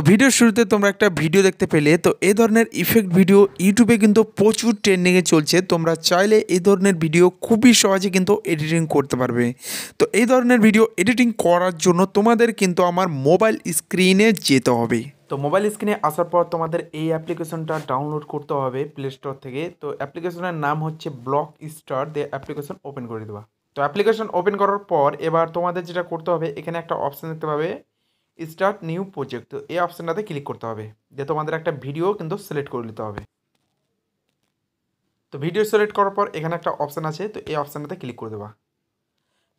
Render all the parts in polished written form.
ভিডিওর শুরুতে তোমরা একটা ভিডিও দেখতে পেলে, তো এই ধরনের ইফেক্ট ভিডিও ইউটিউবে কিন্তু প্রচুর ট্রেন্ডিংয়ে চলছে। তোমরা চাইলে এই ধরনের ভিডিও খুবই সহজে কিন্তু এডিটিং করতে পারবে। তো এই ধরনের ভিডিও এডিটিং করার জন্য তোমাদের কিন্তু আমার মোবাইল স্ক্রিনে যেতে হবে। তো মোবাইল স্ক্রিনে আসার পর তোমাদের এই অ্যাপ্লিকেশনটা ডাউনলোড করতে হবে প্লে স্টোর থেকে। তো অ্যাপ্লিকেশনের নাম হচ্ছে ব্লক স্টার, দিয়ে অ্যাপ্লিকেশন ওপেন করে দেবা। তো অ্যাপ্লিকেশন ওপেন করার পর এবার তোমাদের যেটা করতে হবে, এখানে একটা অপশান দেখতে পাবে স্টার্ট নিউ প্রজেক্ট। তো এই অপশানটাতে ক্লিক করতে হবে, যে তোমাদের একটা ভিডিও কিন্তু সিলেক্ট করে নিতে হবে। তো ভিডিও সিলেক্ট করার পর এখানে একটা অপশান আছে, তো এই অপশানটাতে ক্লিক করে দেবা।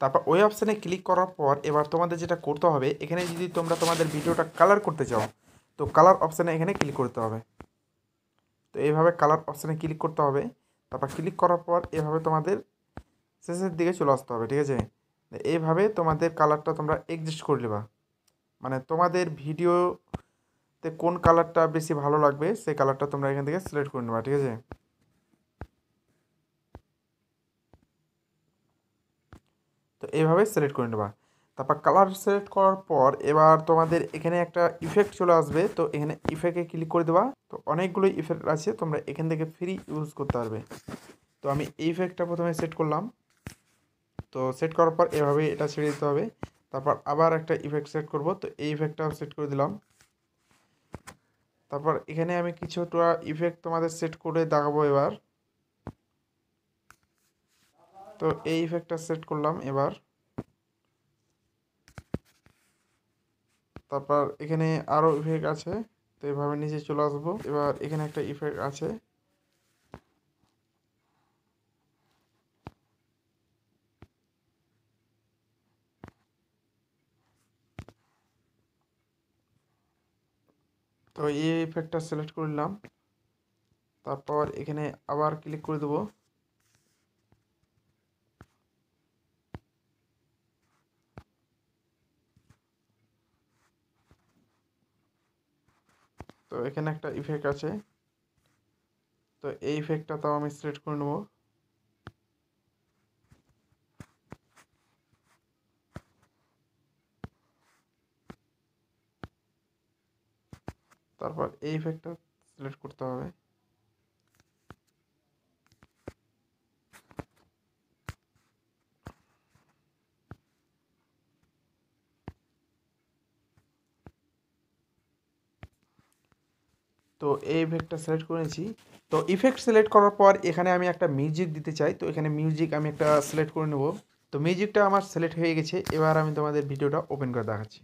তারপর ওই অপশানে ক্লিক করার পর এবার তোমাদের যেটা করতে হবে, এখানে যদি তোমরা তোমাদের ভিডিওটা কালার করতে চাও, তো কালার অপশানে এখানে ক্লিক করতে হবে। তো এইভাবে কালার অপশানে ক্লিক করতে হবে। তারপর ক্লিক করার পর এভাবে তোমাদের শেষের দিকে চলে আসতে হবে, ঠিক আছে। এইভাবে তোমাদের কালারটা তোমরা অ্যাডজাস্ট করে নেবা, মানে তোমাদের ভিডিওতে কোন কালারটা বেশি ভালো লাগবে সেই কালারটা তোমরা এখান থেকে সিলেক্ট করে নেবা, ঠিক আছে। তো এইভাবে সিলেক্ট করে নেবা। তারপর কালার সিলেক্ট করার পর এবার তোমাদের এখানে একটা ইফেক্ট চলে আসবে, তো এখানে ইফেক্টে ক্লিক করে দেবা। তো অনেকগুলো ইফেক্ট আছে, তোমরা এখান থেকে ফ্রি ইউজ করতে পারবে। তো আমি এই ইফেক্টটা প্রথমে সেট করলাম। তো সেট করার পর এভাবে এটা ছেড়ে দিতে হবে। তারপর আবার একটা ইফেক্ট সেট করব, তো এই ইফেক্টটাও সেট করে দিলাম। তারপর এখানে আমি কিছুটা ইফেক্ট তোমাদের সেট করে দেখাবো এবার। তো এই ইফেক্টটা সেট করলাম এবার। তারপর এখানে আরও ইফেক্ট আছে, তো এভাবে নিচে চলে আসবো। এবার এখানে একটা ইফেক্ট আছে, তো এই ইফেক্টটা সিলেক্ট করে নিলাম। তারপর এখানে আবার ক্লিক করে দেবো। তো এখানে একটা ইফেক্ট আছে, তো এই ইফেক্টটা তাও আমি সিলেক্ট করে নেবো। তারপর এই ইফেক্টটা সিলেক্ট করতে হবে। তো এই ইফেক্টটা সিলেক্ট করে নিয়েছি। তো ইফেক্ট সিলেক্ট করার পর এখানে আমি একটা মিউজিক দিতে চাই, তো এখানে মিউজিক আমি একটা সিলেক্ট করে নেব। তো মিউজিকটা আমার সিলেক্ট হয়ে গেছে, এবার আমি তোমাদের ভিডিওটা ওপেন করে দেখাচ্ছি।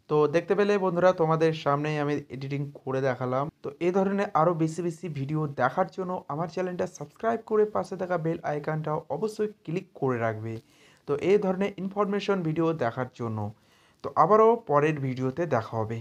তো দেখতে পেলে বন্ধুরা, তোমাদের সামনেই আমি এডিটিং করে দেখালাম। তো এই ধরনের আরও বেশি বেশি ভিডিও দেখার জন্য আমার চ্যানেলটা সাবস্ক্রাইব করে পাশে থাকা বেল আইকনটাও অবশ্যই ক্লিক করে রাখবে, তো এই ধরনের ইনফরমেশন ভিডিও দেখার জন্য। তো আবারও পরের ভিডিওতে দেখা হবে।